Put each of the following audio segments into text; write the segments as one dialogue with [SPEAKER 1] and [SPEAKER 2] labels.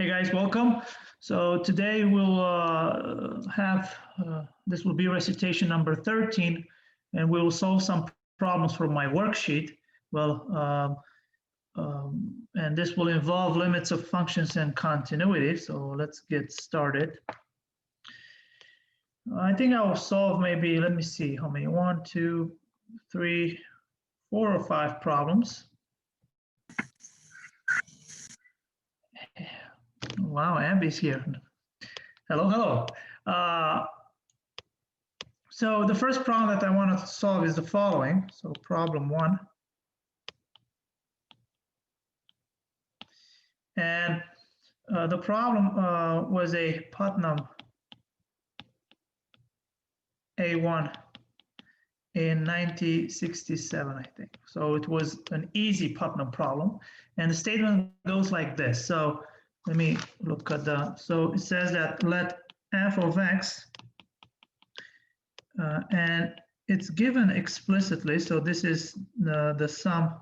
[SPEAKER 1] Hey guys, welcome. So today we'll this will be recitation number 13, and we will solve some problems from my worksheet. And this will involve limits of functions and continuity. So let's get started. I think I'll solve maybe, let me see how many, 1, 2, 3, 4 or 5 problems. Wow, Abby's here. Hello, hello. So the first problem that I want to solve is the following. So problem 1. And the problem was a Putnam A1 in 1967, I think. So it was an easy Putnam problem. And the statement goes like this. So let me look at so it says that let f of x, and it's given explicitly, so this is the sum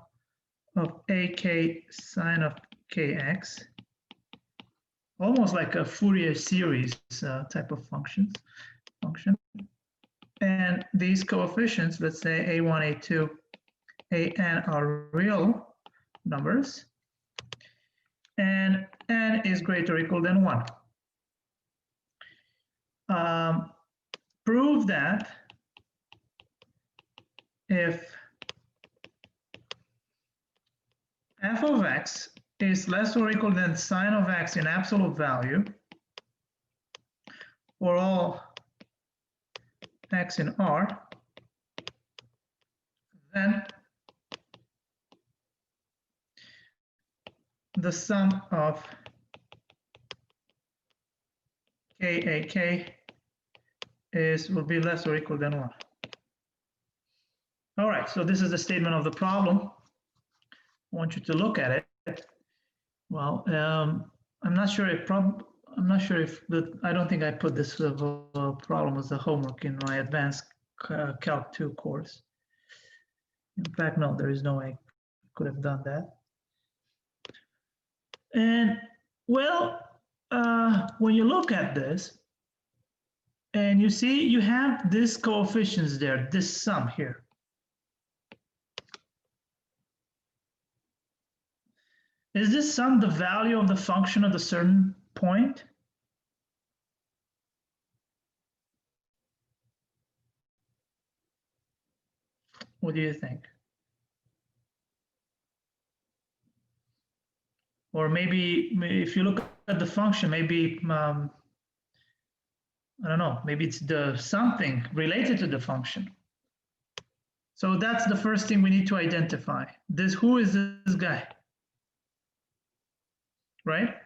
[SPEAKER 1] of ak sine of kx, almost like a Fourier series type of function. And these coefficients, let's say a1, a2, an are real numbers, and n is greater or equal than 1. Prove that if f of x is less or equal than sine of x in absolute value for all x in R, then the sum of kak will be less or equal than 1. All right, so this is the statement of the problem. I want you to look at it. Well, I'm not sure if I don't think I put this problem as a homework in my advanced Calc 2 course. In fact, no, there is no way I could have done that. And well, when you look at this, and you see you have these coefficients there, this sum here. Is this sum the value of the function at a certain point? What do you think? Or maybe if you look at the function, maybe I don't know, maybe it's the something related to the function. So that's the first thing we need to identify. Who is this guy? Right?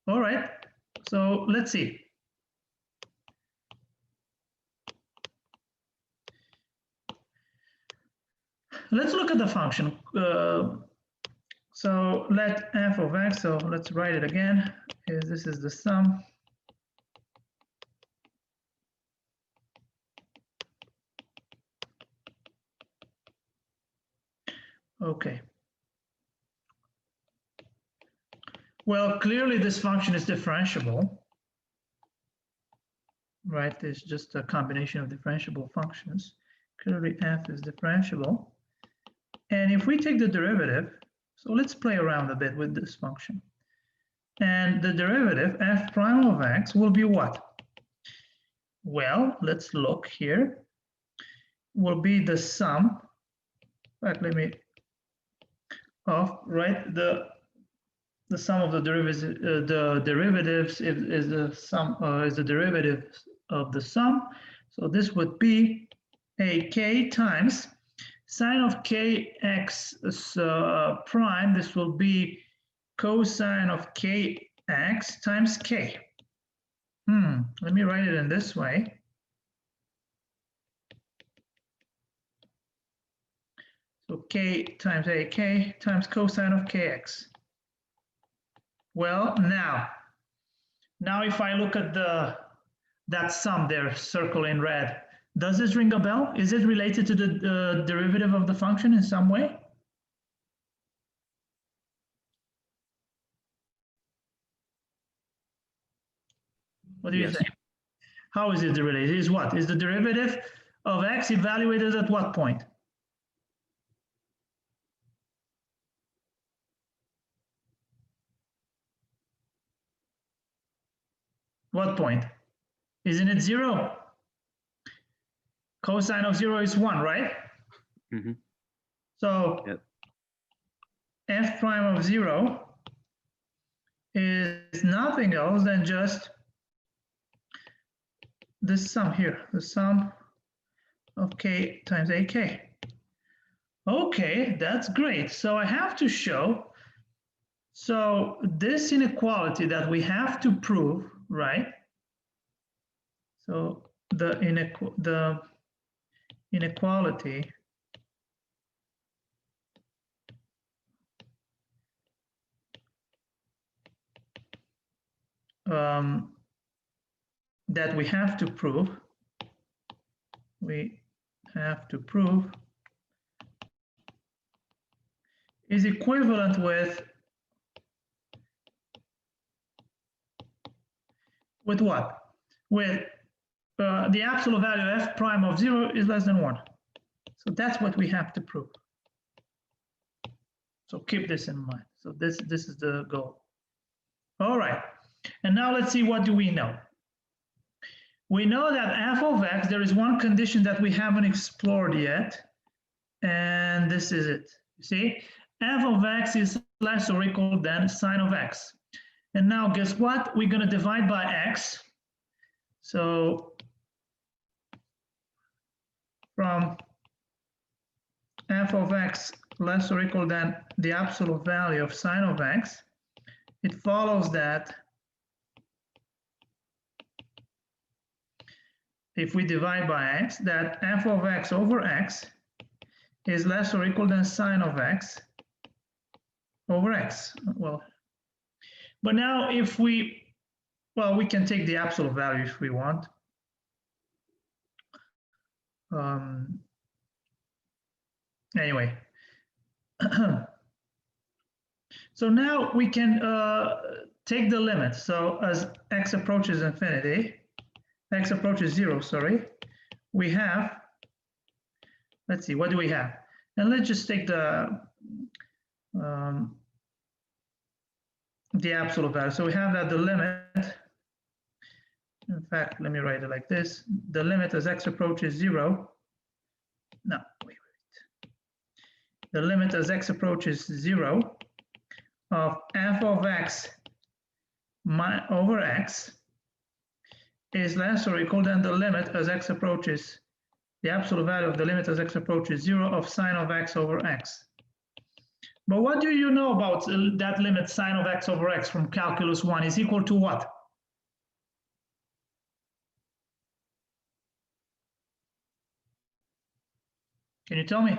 [SPEAKER 1] All right. So let's see. Let's look at the function. So let f of x, so let's write it again, this is the sum. Okay. Well, clearly this function is differentiable, right? It's just a combination of differentiable functions. Clearly f is differentiable. And if we take the derivative, so let's play around a bit with this function. And the derivative f prime of x will be what? Well, let's look here. Will be the sum, in fact, let me off, right? The sum of the derivatives is the sum is the derivative of the sum. So this would be ak times sine of kx prime. This will be cosine of kx times k. Let me write it in this way. So k times ak times cosine of kx. Well, now if I look at that sum there, circle in red, does this ring a bell? Is it related to the derivative of the function in some way? What do you think? How is it derivative? It is what? Is the derivative of x evaluated at what point? What point? Isn't it 0? Cosine of 0 is 1, right?
[SPEAKER 2] Mm-hmm.
[SPEAKER 1] So
[SPEAKER 2] yep.
[SPEAKER 1] f prime of 0 is nothing else than just this sum here, the sum of k times ak. Okay, that's great. So I have to show, so this inequality that we have to prove, right? So the inequality that we have to prove, is equivalent with what? With the absolute value of f prime of 0 is less than 1. So that's what we have to prove. So keep this in mind. So this is the goal. All right. And now let's see, what do we know? We know that f of x, there is one condition that we haven't explored yet, and this is it. You see, f of x is less or equal than sine of x. And now guess what? We're going to divide by x. So from f of x less or equal than the absolute value of sine of x, it follows that if we divide by x, that f of x over x is less or equal than sine of x over x. Well, but now if we can take the absolute value if we want. Anyway, so now we can take the limit. So as x approaches infinity, x approaches 0, sorry, we have, let's see, what do we have? And let's just take the absolute value. So we have that the limit, in fact, let me write it like this. The limit as x approaches 0, no, wait. The limit as x approaches 0 of f of x over x is less or equal than the limit as x approaches, the absolute value of the limit as x approaches 0 of sine of x over x. But what do you know about that limit sine of x over x from calculus 1 is equal to what? Can you tell me?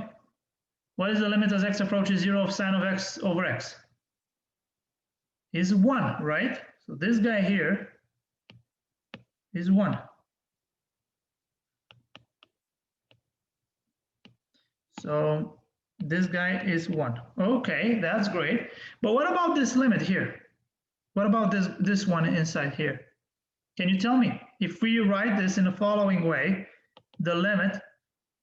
[SPEAKER 1] What is the limit as x approaches 0 of sine of x over x? Is 1, right? So this guy here is 1. So this guy is 1. Okay, that's great. But what about this limit here? What about this one inside here? Can you tell me? If we write this in the following way, the limit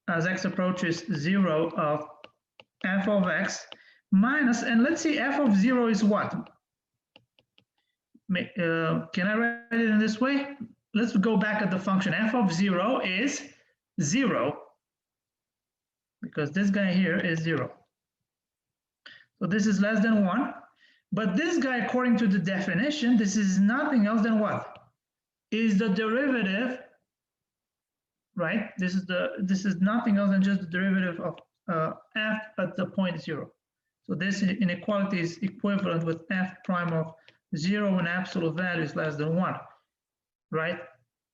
[SPEAKER 1] as x approaches 0 of f of x minus, and let's see, f of 0 is what? Can I write it in this way? Let's go back at the function. F of 0 is 0, because this guy here is 0. So this is less than 1. But this guy, according to the definition, this is nothing else than what? Is the derivative, right? This is nothing else than just the derivative of f at the point 0. So this inequality is equivalent with f prime of 0 when absolute value is less than 1, right?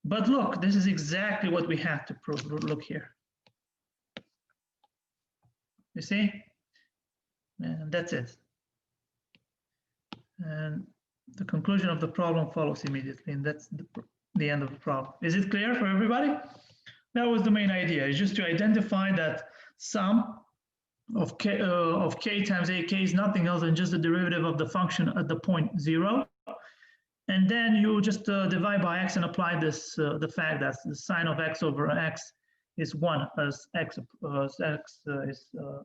[SPEAKER 1] But look, this is exactly what we have to prove. Look here. You see? And that's it. And the conclusion of the problem follows immediately, and that's the end of the problem. Is it clear for everybody? That was the main idea, is just to identify that sum of k times ak is nothing else than just the derivative of the function at the point 0. And then you just divide by x and apply this the fact that the sine of x over x is 1 as x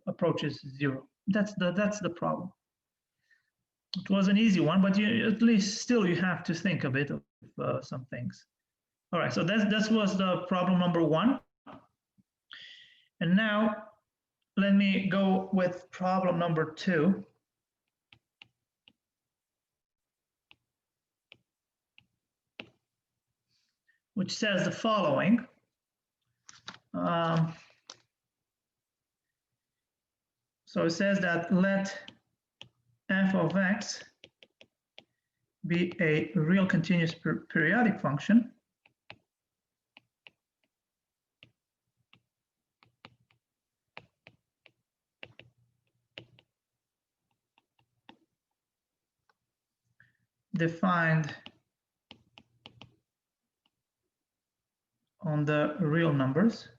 [SPEAKER 1] approaches 0. That's the problem. It was an easy one, but at least still you have to think a bit of some things. All right, so that was the problem number 1. And now let me go with problem number 2. Which says the following. So it says that let f of x be a real continuous periodic function defined on the real numbers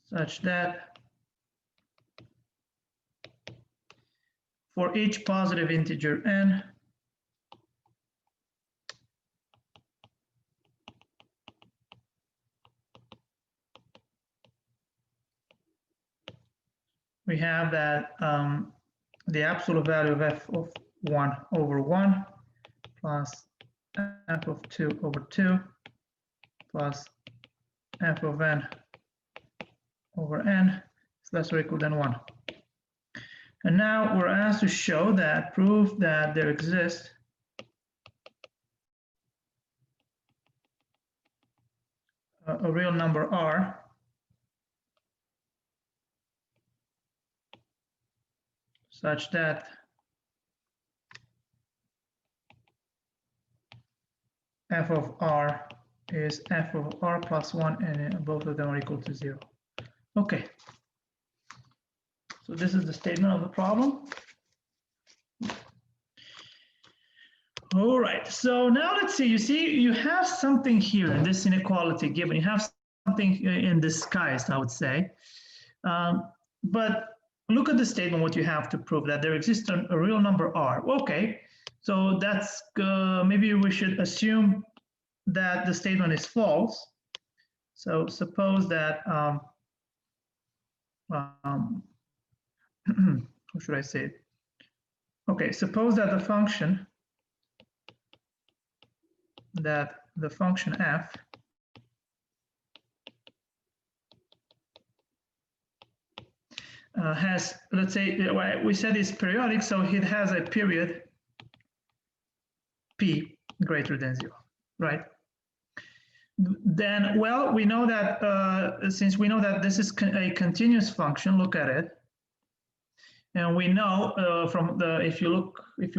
[SPEAKER 1] such that for each positive integer n, we have that the absolute value of f of 1 over 1 plus f of 2 over 2 plus f of n over n is less or equal than 1. And now we're asked to show that, prove that there exists a real number r such that f of r is f of r plus 1 and both of them are equal to 0. Okay. So this is the statement of the problem. All right, so now let's see, you have something here in this inequality given, you have something in disguise, I would say. But look at the statement, what you have to prove, that there exists a real number r. Okay, so that's, maybe we should assume that the statement is false. So suppose that, how should I say it? Okay, suppose that the function f has, let's say, we said it's periodic, so it has a period p greater than 0, right? Then, well, we know that since we know that this is a continuous function, look at it. And we know from the, if you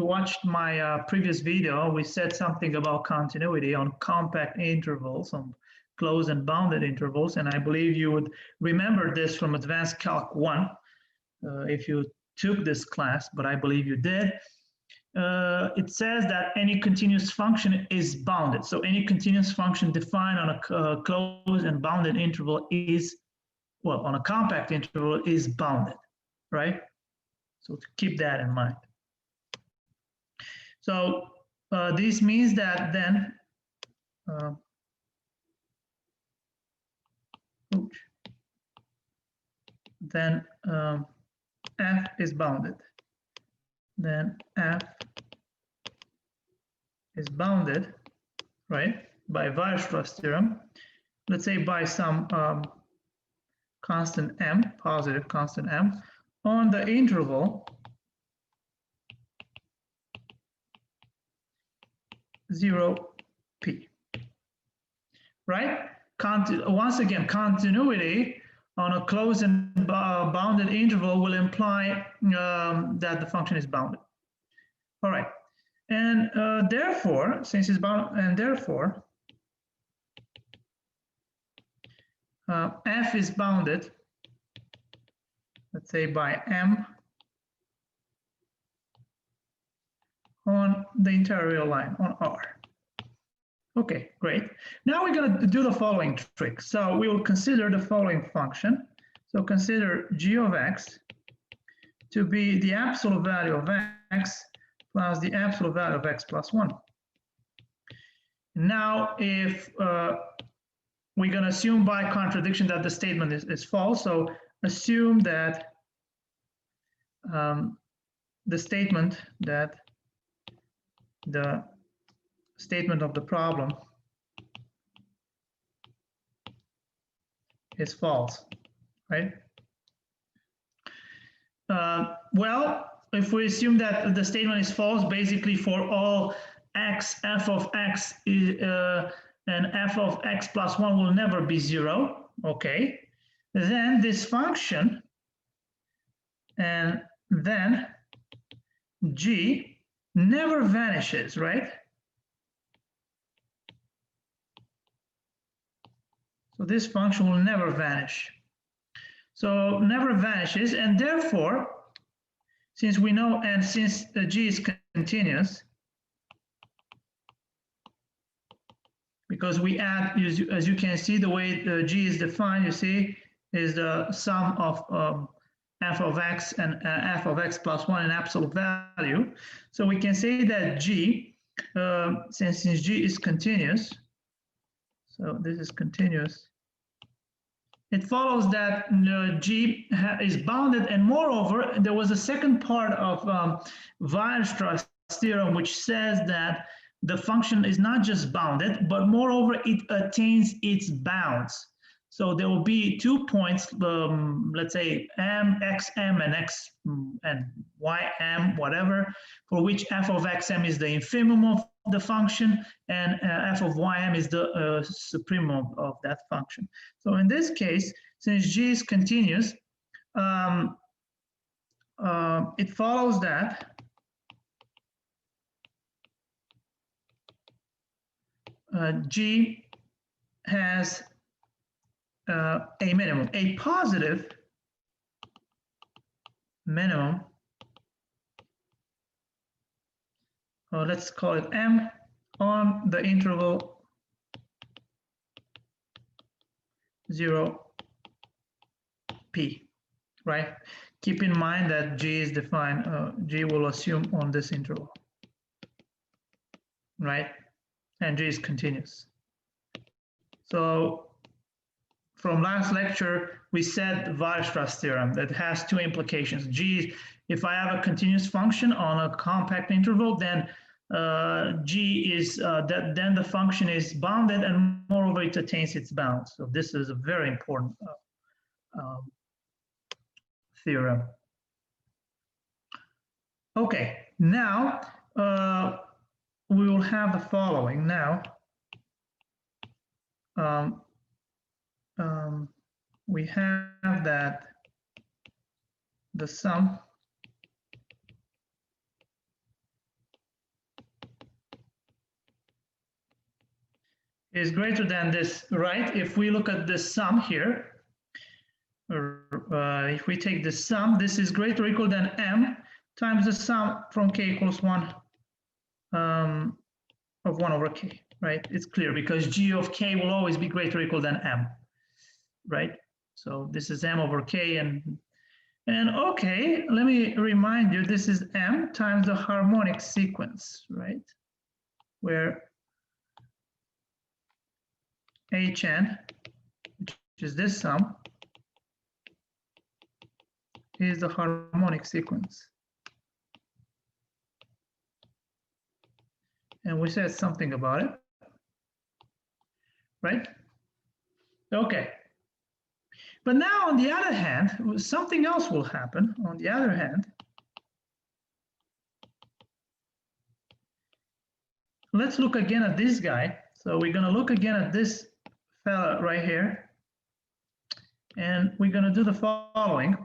[SPEAKER 1] watched my previous video, we said something about continuity on compact intervals, on closed and bounded intervals. And I believe you would remember this from Advanced Calc 1 if you took this class, but I believe you did. It says that any continuous function is bounded. So any continuous function defined on a closed and bounded interval is, well, on a compact interval is bounded, right? So to keep that in mind. So this means that then, f is bounded. Then f is bounded, right, by Weierstrass theorem, let's say by some constant m, positive constant m, on the interval 0p, right? Once again, continuity on a closed and bounded interval will imply that the function is bounded. All right, and therefore, since it's bound, and therefore f is bounded, let's say by m on the entire real line, on R. Okay, great. Now we're going to do the following trick. So we will consider the following function. So consider g of x to be the absolute value of x plus the absolute value of x plus 1. Now, if we're going to assume by contradiction that the statement is false, so assume that the statement of the problem is false, right? Well, if we assume that the statement is false, basically for all x, f of x and f of x plus 1 will never be 0, okay? Then this function, and then g never vanishes, right? So this function will never vanish. So never vanishes, and therefore, since we know, and since g is continuous, because we add, as you can see, the way g is defined, you see, is the sum of f of x and f of x plus 1 in absolute value. So we can say that g, since g is continuous, so this is continuous, it follows that g is bounded, and moreover, there was a second part of Weierstrass theorem which says that the function is not just bounded, but moreover, it attains its bounds. So there will be 2 points, let's say m, xm, and x and ym, whatever, for which f of xm is the infimum of the function, and f of ym is the supremum of that function. So in this case, since g is continuous, it follows that g has a minimum, a positive minimum, let's call it m, on the interval 0 p, right? Keep in mind that g is defined, g will assume on this interval, right? And g is continuous. So from last lecture, we said Weierstrass theorem that has 2 implications. G, if I have a continuous function on a compact interval, then g is then the function is bounded, and moreover, it attains its bounds. So this is a very important theorem. Okay, now we will have the following. Now, we have that the sum is greater than this, right? If we look at this sum here, if we take the sum, this is greater or equal than m times the sum from k equals 1 of 1 over k, right? It's clear because g of k will always be greater or equal than m, right? So this is m over k, and okay, let me remind you, this is m times the harmonic sequence, right? Where hn, which is this sum, is the harmonic sequence. And we said something about it, right? Okay. But now, on the other hand, something else will happen. On the other hand, let's look again at this guy. So we're going to look again at this fella right here. And we're going to do the following.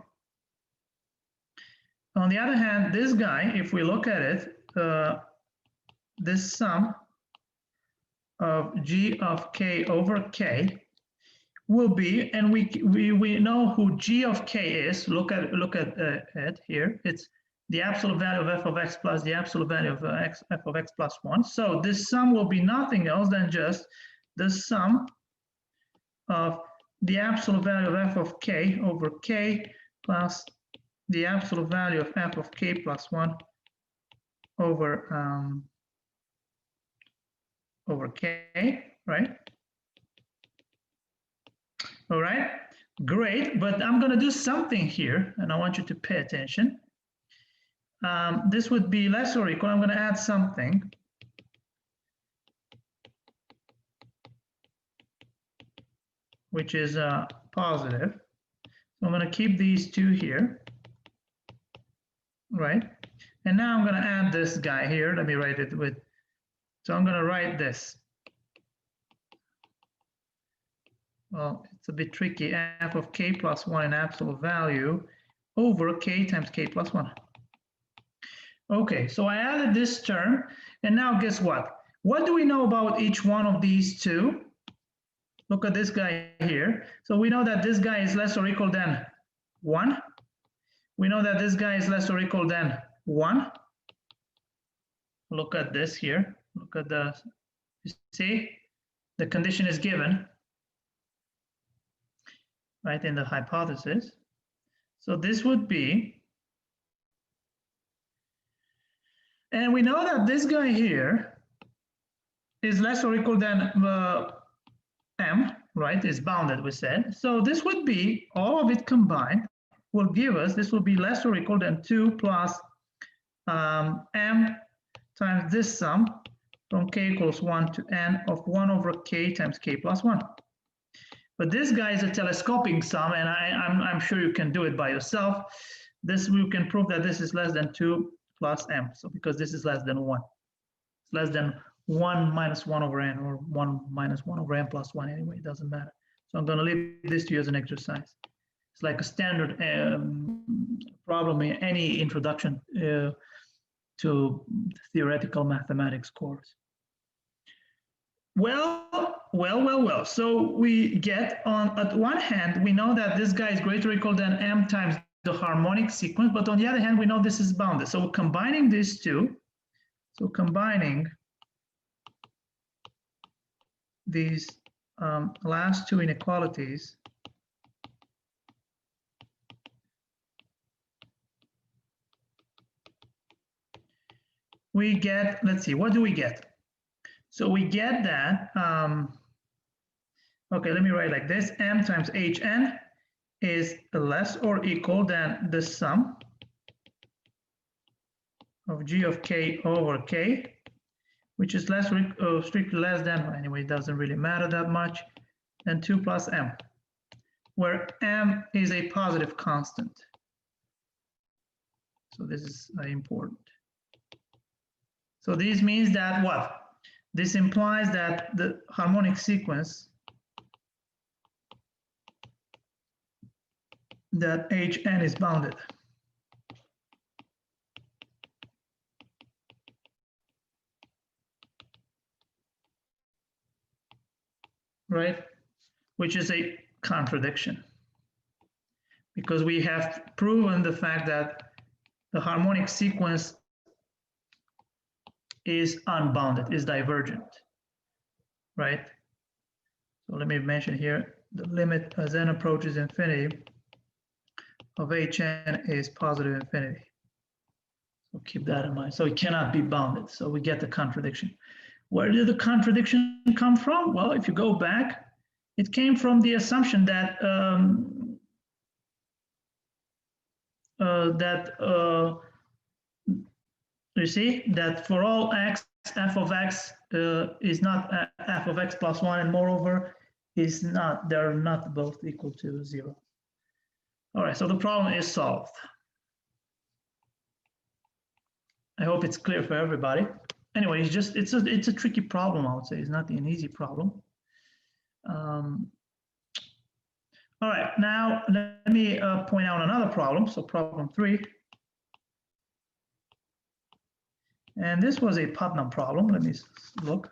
[SPEAKER 1] On the other hand, this guy, if we look at it, this sum of g of k over k will be, and we know who g of k is. Look at it here. It's the absolute value of f of x plus the absolute value of f of x plus 1. So this sum will be nothing else than just the sum of the absolute value of f of k over k plus the absolute value of f of k plus 1 over k, right? All right, great, but I'm going to do something here, and I want you to pay attention. This would be less or equal. I'm going to add something. Which is positive. So I'm going to keep these two here, right? And now I'm going to add this guy here. Let me write it with, so I'm going to write this. Well, it's a bit tricky. F of k plus 1 in absolute value over k times k plus 1. Okay, so I added this term, and now guess what? What do we know about each one of these two? Look at this guy here. So we know that this guy is less or equal than 1. We know that this guy is less or equal than 1. Look at this here. Look at the, you see, the condition is given, right, in the hypothesis. So this would be, and we know that this guy here is less or equal than m, right, is bounded, we said. So this would be, all of it combined will give us, this will be less or equal than 2 plus m times this sum from k equals 1 to n of 1 over k times k plus 1. But this guy is a telescoping sum, and I'm sure you can do it by yourself. This, we can prove that this is less than 2 plus m, so because this is less than 1. It's less than 1 minus 1 over n, or 1 minus 1 over n plus 1 anyway, it doesn't matter. So I'm going to leave this to you as an exercise. It's like a standard problem in any introduction to theoretical mathematics course. Well. So we get on, at one hand, we know that this guy is greater or equal than m times the harmonic sequence, but on the other hand, we know this is bounded. So combining these two, so combining these last two inequalities, we get, let's see, what do we get? So we get that, okay, let me write like this, m times hn is less or equal than the sum of g of k over k, which is less strictly less than, well, anyway, it doesn't really matter that much, than 2 plus m, where m is a positive constant. So this is important. So this means that what? This implies that the harmonic sequence that Hn is bounded. Right? Which is a contradiction, because we have proven the fact that the harmonic sequence is unbounded, is divergent, right? So let me mention here, the limit as n approaches infinity of Hn is positive infinity. So keep that in mind. So it cannot be bounded. So we get the contradiction. Where did the contradiction come from? Well, if you go back, it came from the assumption that you see that for all x, f of x is not f of x plus 1, and moreover is not, they're not both equal to 0. All right, so the problem is solved. I hope it's clear for everybody. Anyway, it's a tricky problem, I would say. It's not an easy problem. All right, now let me point out another problem. So problem 3. And this was a Putnam problem. Let me look.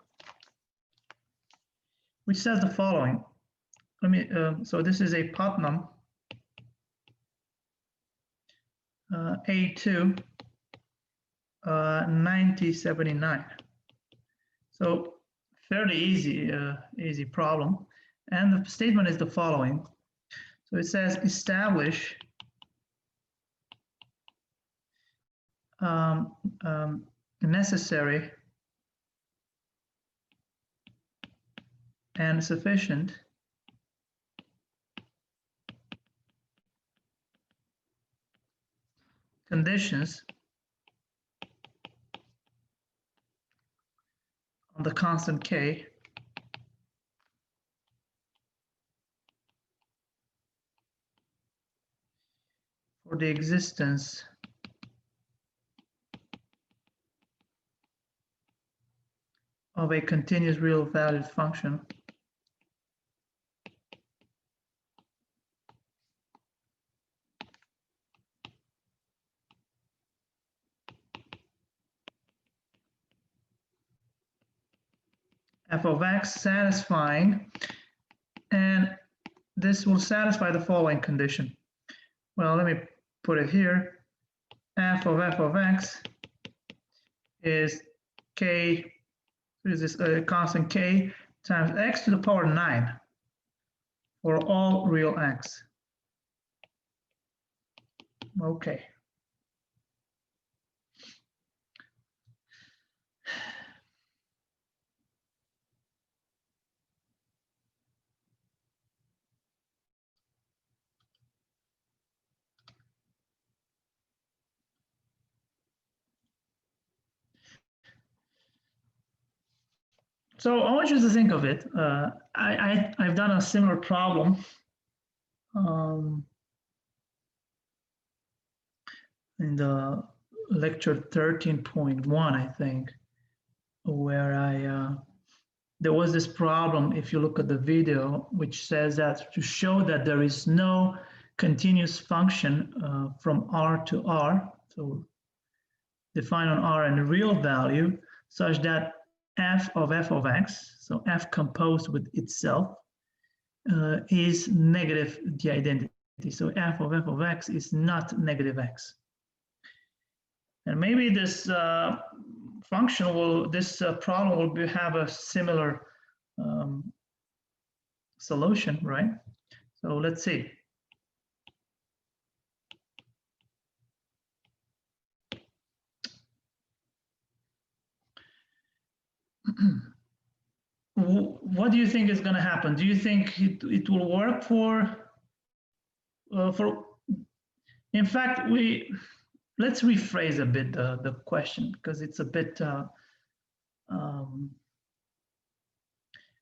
[SPEAKER 1] Which says the following. Let me. So this is a Putnam A2 9079. So fairly easy problem. And the statement is the following. So it says establish necessary and sufficient conditions on the constant k for the existence of a continuous real valued function f of x satisfying, and this will satisfy the following condition. Well, let me put it here. F of x is k, is this constant k times x to the power 9 for all real x. Okay. So I want you to think of it. I've done a similar problem in the lecture 13.1, I think, where there was this problem, if you look at the video, which says that to show that there is no continuous function from R to R, so defined on R and a real value, such that f of x, so f composed with itself, is negative the identity. So f of x is not negative x. And maybe this function will, this problem will have a similar solution, right? So let's see. What do you think is going to happen? Do you think it will work for, in fact, let's rephrase a bit the question, because it's a bit,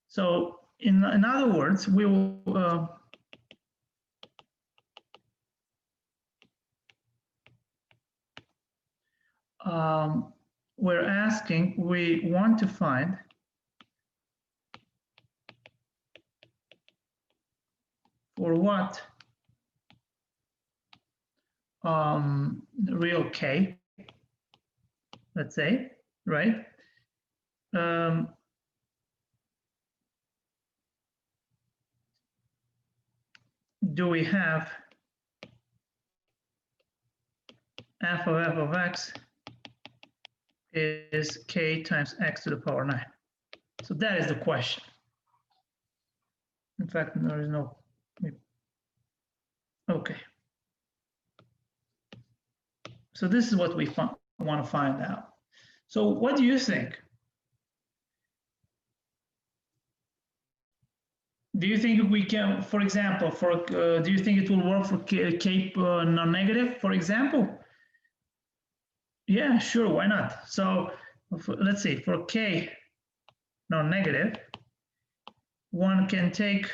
[SPEAKER 1] so in other words, we will, we're asking, we want to find for what real k, let's say, right? Do we have f of x is k times x to the power 9? So that is the question. In fact, there is no, okay. So this is what we want to find out. So what do you think? Do you think we can, for example, do you think it will work for k non-negative, for example? Yeah, sure, why not? So let's see, for k non-negative, one can take,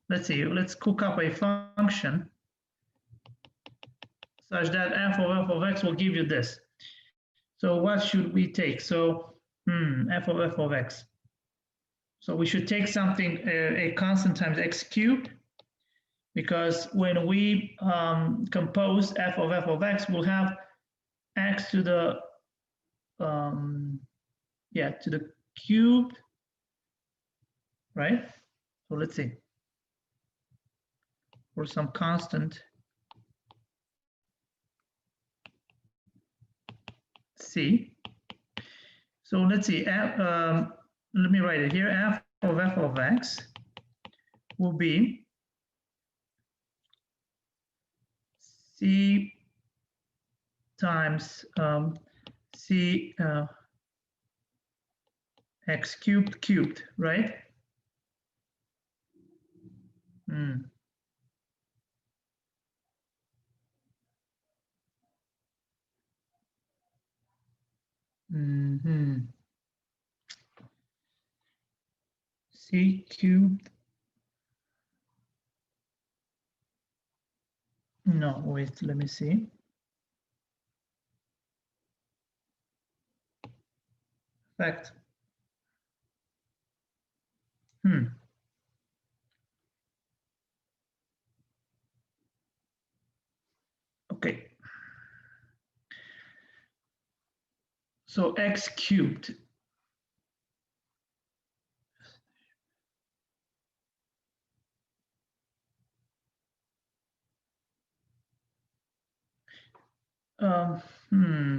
[SPEAKER 1] let's see, let's cook up a function such that f of x will give you this. So what should we take? So f of x. So we should take something, a constant times x cubed, because when we compose f of x, we'll have x to the, to the cubed, right? So let's see, for some constant c. So let's see, let me write it here, f of f of x will be c times c x cubed, right? C cubed. No, wait, let me see. Fact. Okay. So x cubed.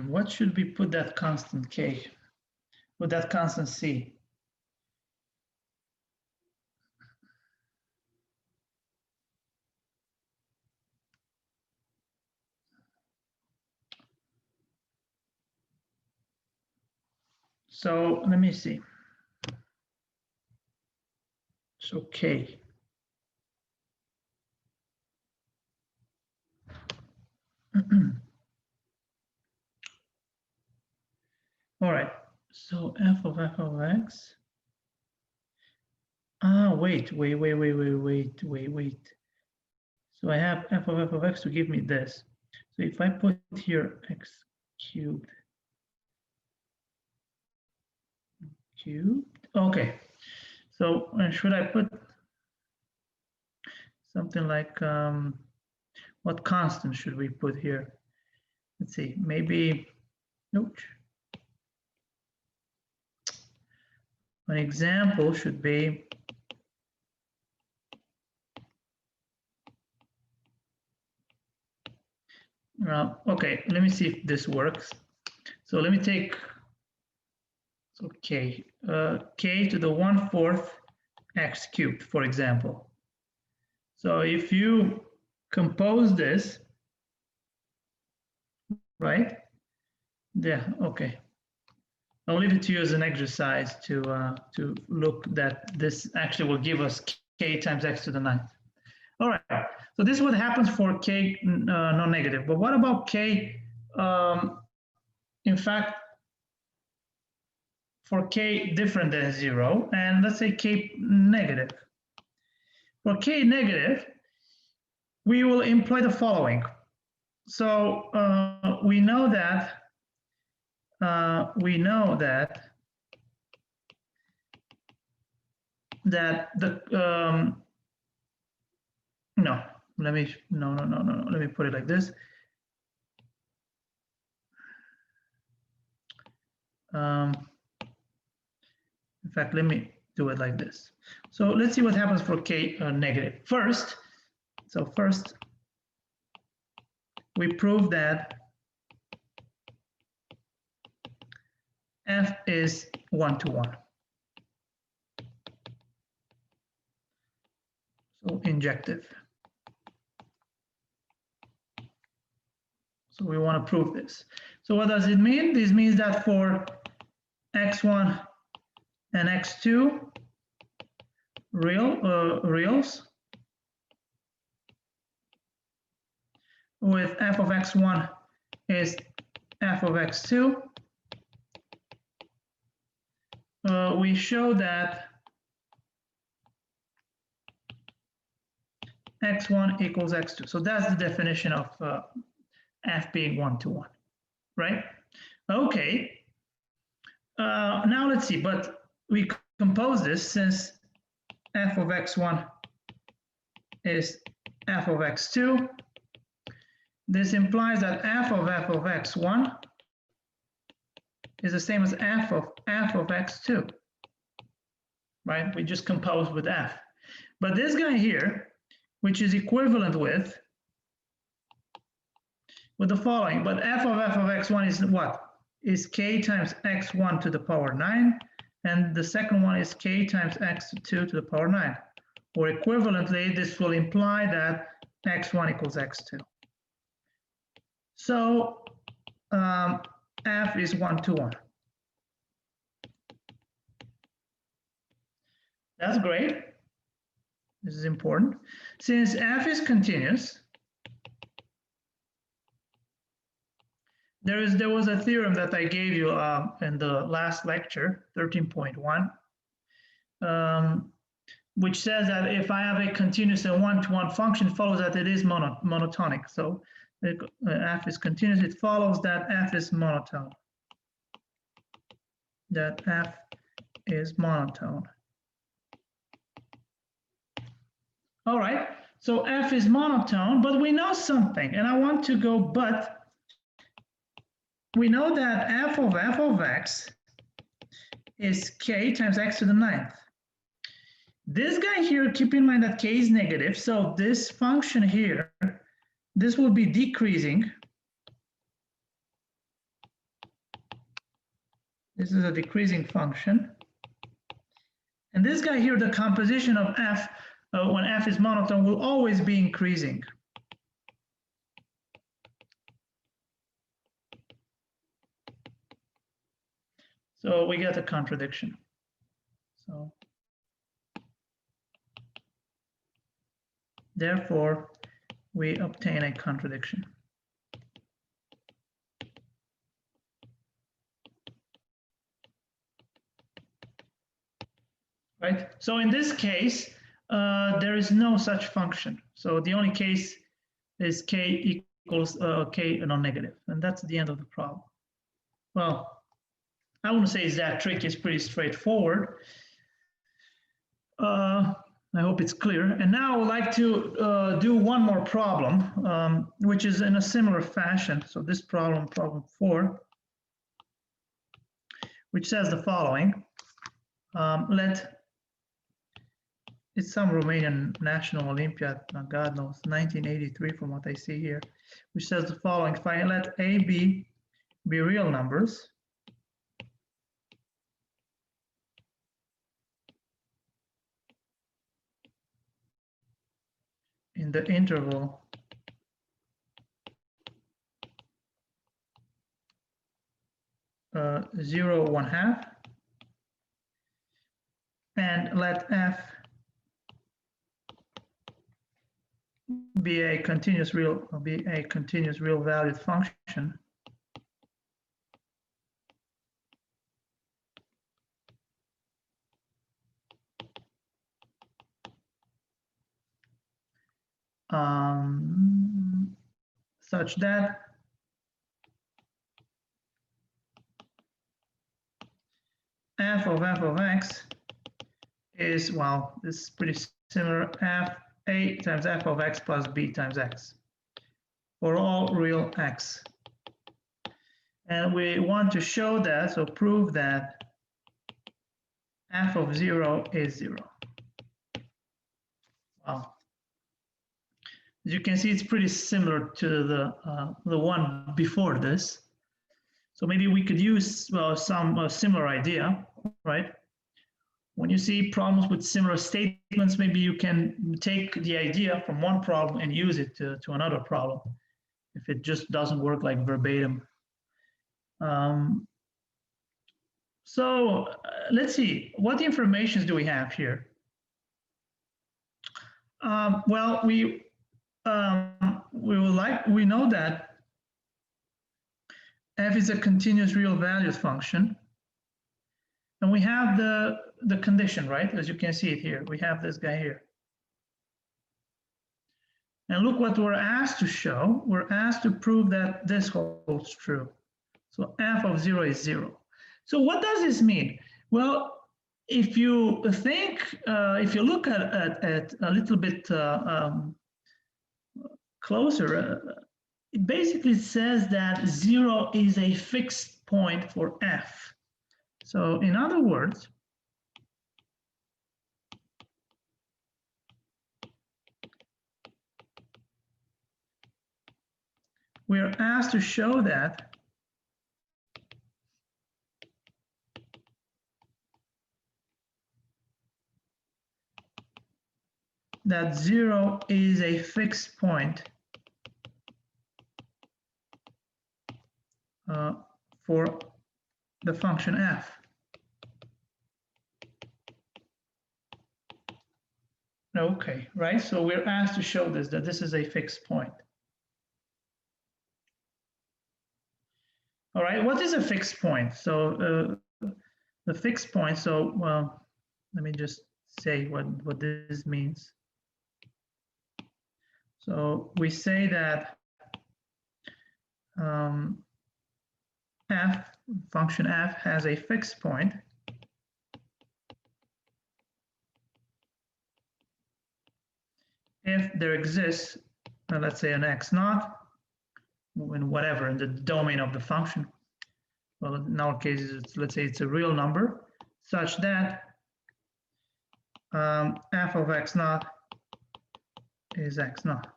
[SPEAKER 1] What should we put that constant k? With that constant c? So let me see. So k. All right. So f of x. Wait. So I have f of x to give me this. So if I put here x cubed, okay. So should I put something like, what constant should we put here? Let's see, maybe, ouch. An example should be, okay, let me see if this works. So let me take, so k, k to the 1/4 x cubed, for example. So if you compose this, right? Yeah, okay. I'll leave it to you as an exercise to look that this actually will give us k times x to the 9th. All right, so this is what happens for k non-negative. But what about k, in fact, for k different than 0, and let's say k negative. For k negative, we will employ the following. So we know that the no, let me let me put it like this. In fact, let me do it like this. So let's see what happens for k negative. First, we prove that f is 1-to-1. So injective. So we want to prove this. So what does it mean? This means that for x1 and x2 reals with f of x1 is f of x2, we show that x1 equals x2. So that's the definition of f being 1-to-1, right? Okay. Now let's see, but we compose this since f of x1 is f of x2. This implies that f of x1 is the same as f of x2, right? We just compose with f. But this guy here, which is equivalent with the following, but f of x1 is what? Is k times x1 to the power 9, and the second one is k times x to 2 to the power 9. Or equivalently, this will imply that x1 equals x2. So f is 1 to 1. That's great. This is important. Since f is continuous, there was a theorem that I gave you in the last lecture, 13.1, which says that if I have a continuous and one-to-one function, it follows that it is monotonic. So if f is continuous, it follows that f is monotone. That f is monotone. All right, so f is monotone, but we know something, and I want to go but. We know that f of x is k times x to the 9th. This guy here, keep in mind that k is negative, so this function here, this will be decreasing. This is a decreasing function. And this guy here, the composition of f, when f is monotone, will always be increasing. So we get a contradiction. So therefore, we obtain a contradiction. Right? So in this case, there is no such function. So the only case is k equals k non-negative, and that's the end of the problem. Well, I wouldn't say it's that tricky, it's pretty straightforward. I hope it's clear. And now I would like to do one more problem, which is in a similar fashion. So this problem, problem 4, which says the following. It's some Romanian national Olympiad, God knows, 1983 from what I see here, which says the following. If I let A, B be real numbers, in the interval uh, 0, 1/2, and let f be a continuous real valued function, such that f of x is, well, this is pretty similar, a times f of x plus b times x for all real x. And we want to show that, so prove that f of 0 is 0. Wow. As you can see, it's pretty similar to the one before this. So maybe we could use some similar idea, right? When you see problems with similar statements, maybe you can take the idea from one problem and use it to another problem, if it just doesn't work like verbatim. So let's see, what information do we have here? Well, we know that f is a continuous real values function, and we have the condition, right? As you can see it here, we have this guy here. And look what we're asked to show. We're asked to prove that this holds true. So f of 0 is 0. So what does this mean? Well, if you think, if you look at a little bit closer, it basically says that 0 is a fixed point for f. So in other words, we are asked to show that that 0 is a fixed point for the function f. Okay, right? So we're asked to show this, that this is a fixed point. All right, what is a fixed point? So the fixed point, so, well, let me just say what this means. So we say that function f has a fixed point if there exists, let's say, an x naught, in whatever, in the domain of the function. Well, in our case, let's say it's a real number, such that f of x naught is x naught.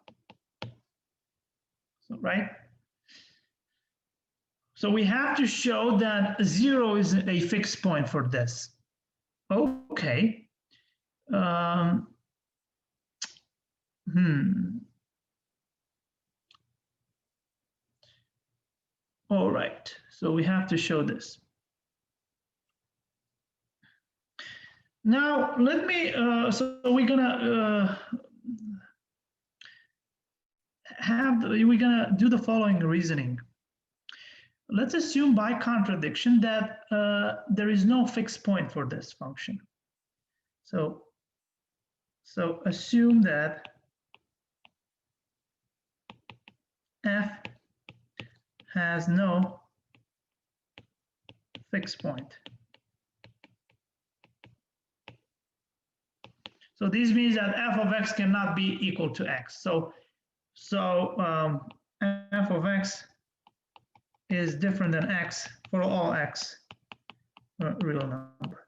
[SPEAKER 1] So, right? So we have to show that 0 is a fixed point for this. Okay. All right, so we have to show this. Now, let me, so we're gonna do the following reasoning. Let's assume by contradiction that there is no fixed point for this function. So assume that f has no fixed point. So this means that f of x cannot be equal to x. So f of x is different than x for all x real number.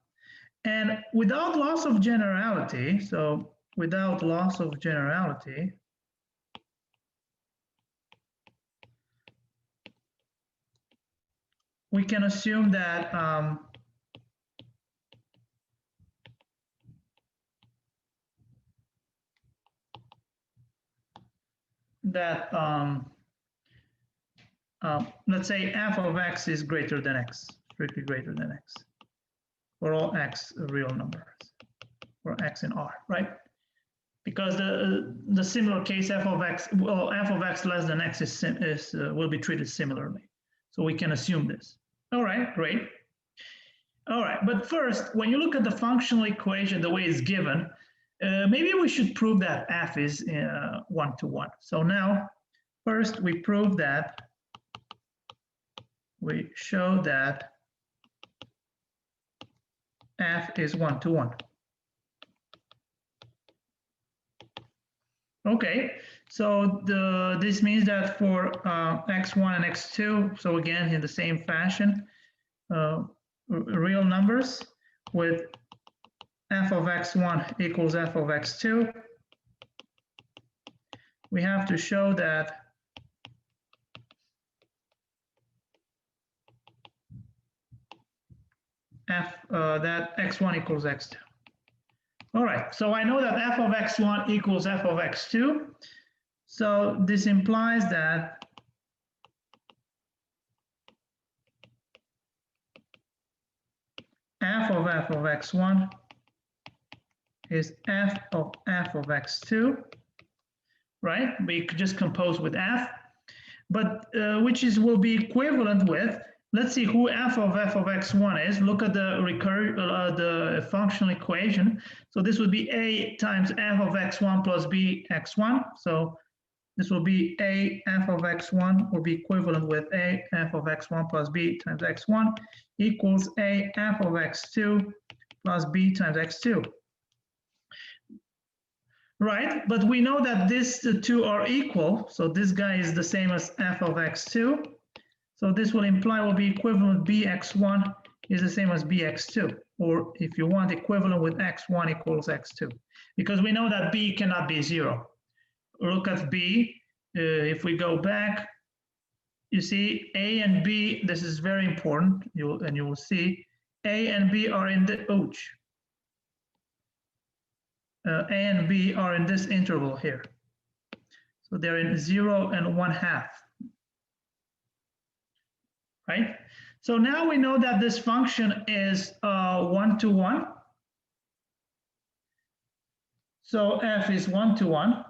[SPEAKER 1] And without loss of generality, so without loss of generality, we can assume that let's say f of x is greater than x, strictly greater than x, for all x real numbers, for x in R, right? Because the similar case f of x, well, f of x less than x will be treated similarly. So we can assume this. All right, great. All right, but first, when you look at the functional equation, the way it's given, maybe we should prove that f is 1-to-1. So now, first we prove that, we show that f is 1-to-1. Okay, so this means that for x1 and x2, so again, in the same fashion, real numbers with f of x1 equals f of x2, we have to show that that x1 equals x2. All right, so I know that f of x1 equals f of x2. So this implies that f of x1 is f of x2, right? We could just compose with f, but which will be equivalent with, let's see who f of x1 is. Look at the functional equation. So this would be a times f of x1 plus b x1. So this will be a f of x1 will be equivalent with a f of x1 plus b times x1 equals a f of x2 plus b times x2. Right, but we know that the two are equal. So this guy is the same as f of x2. So this will imply will be equivalent bx1 is the same as bx2, or if you want, equivalent with x1 equals x2, because we know that b cannot be 0. Look at b. If we go back, you see a and b. This is very important. You will see a and b are in the ouch. A and B are in this interval here. So they're in 0 and 1/2, right? So now we know that this function is 1-to-1. So f is 1-to-1.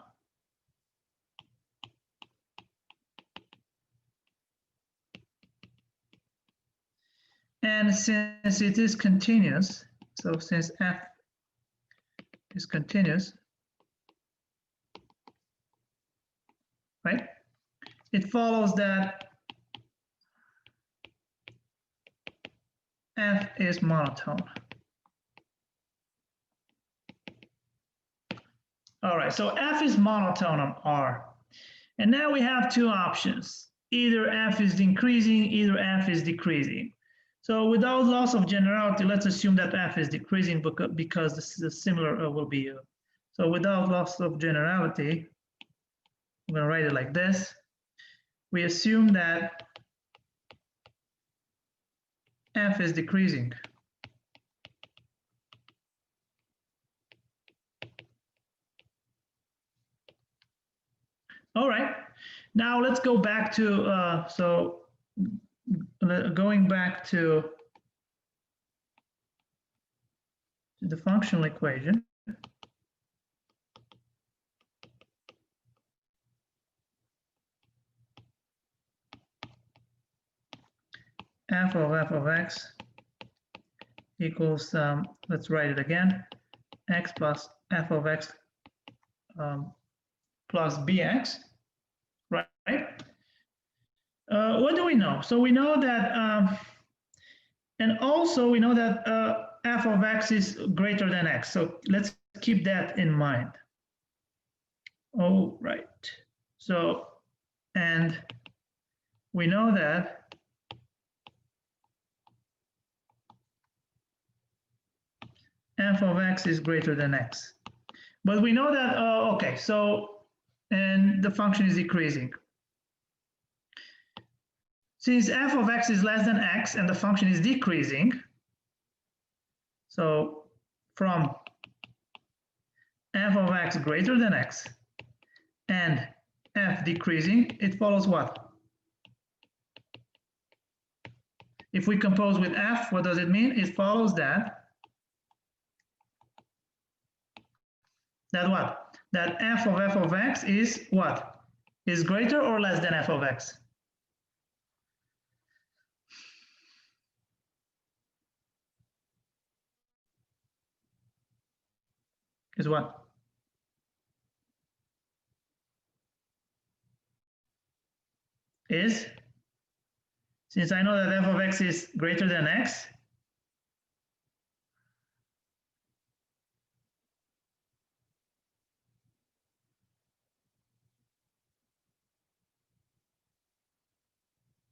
[SPEAKER 1] And since it is continuous, so since f is continuous, right? It follows that f is monotone. All right, so f is monotone on R. And now we have two options. Either f is increasing, either f is decreasing. So without loss of generality, let's assume that f is decreasing because this is a similar will be. So without loss of generality, I'm going to write it like this. We assume that f is decreasing. All right, now let's go back to, going back to the functional equation. F of x equals, let's write it again, x plus f of x plus bx, right? What do we know? So we know that, and also we know that f of x is greater than x. So let's keep that in mind. Oh, right. So, and we know that f of x is greater than x. But we know that, okay, so, and the function is decreasing. Since f of x is less than x and the function is decreasing, so from f of x greater than x and f decreasing, it follows what? If we compose with f, what does it mean? It follows that what? That f of x is what? Is greater or less than f of x? Is what? Is, since I know that f of x is greater than x,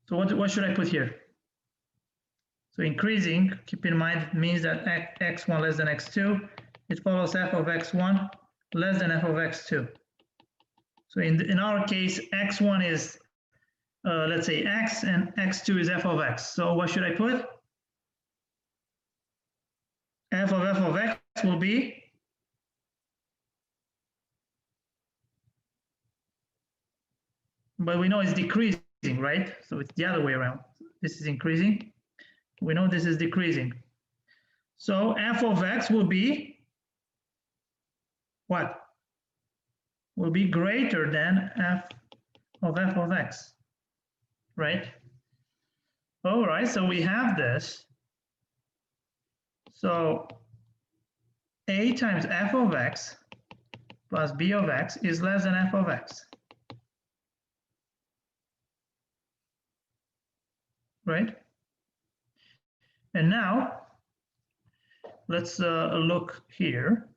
[SPEAKER 1] so what should I put here? So increasing, keep in mind, means that x1 less than x2, it follows f of x1 less than f of x2. So in our case, x1 is, let's say x, and x2 is f of x. So what should I put? F of x will be but we know it's decreasing, right? So it's the other way around. This is increasing. We know this is decreasing. So f of x will be what? Will be greater than f of x, right? All right, so we have this. So a times f of x plus b of x is less than f of x. Right? And now, let's look here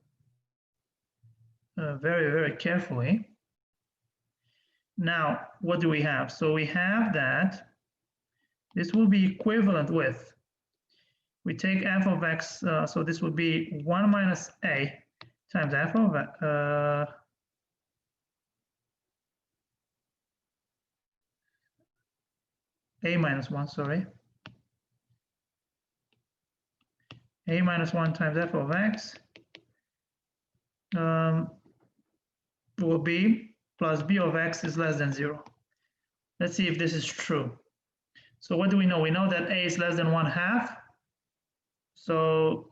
[SPEAKER 1] very, very carefully. Now, what do we have? So we have that this will be equivalent with, we take f of x, so this would be 1 minus a times f of a minus 1, sorry. A minus 1 times f of x will be plus b of x is less than 0. Let's see if this is true. So what do we know? We know that a is less than 1/2. So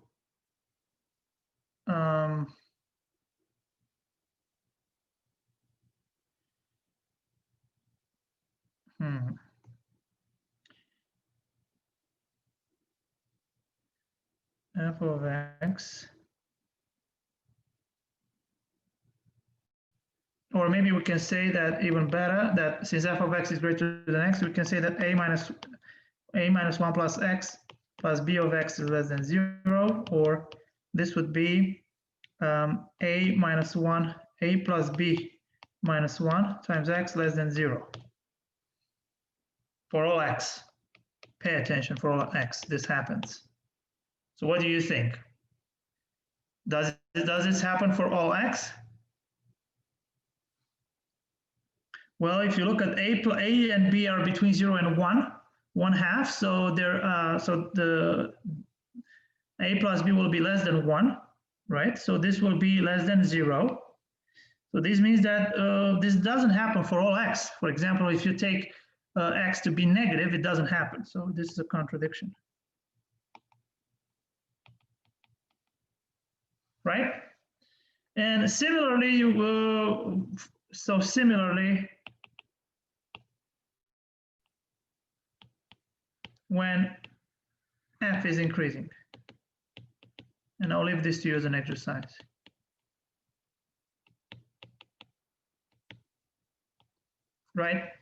[SPEAKER 1] f of x, or maybe we can say that even better, that since f of x is greater than x, we can say that a minus 1 plus x plus b of x is less than 0, or this would be a minus 1, a plus b minus 1 times x less than 0 for all x. Pay attention, for all x, this happens. So what do you think? Does this happen for all x? Well, if you look at a and b are between 0 and 1/2, so so the a plus b will be less than 1, right? So this will be less than 0. So this means that this doesn't happen for all x. For example, if you take x to be negative, it doesn't happen. So this is a contradiction, right? And similarly, similarly, when f is increasing, and I'll leave this to you as an exercise. Right?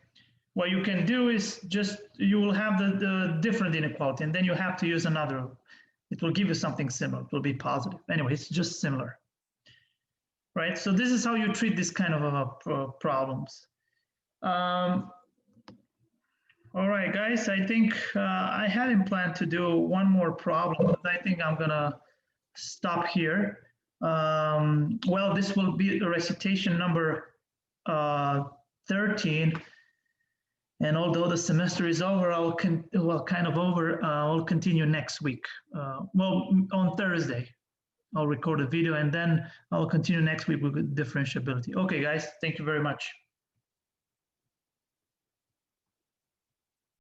[SPEAKER 1] What you can do is just, you will have the different inequality, and then you have to use another. It will give you something similar. It will be positive. Anyway, it's just similar. Right? So this is how you treat this kind of problems. All right, guys, I think I hadn't planned to do one more problem, but I think I'm gonna stop here. Well, this will be the recitation number 13. And although the semester is over, I'll continue next week. Well, on Thursday, I'll record a video, and then I'll continue next week with differentiability. Okay, guys, thank you very much.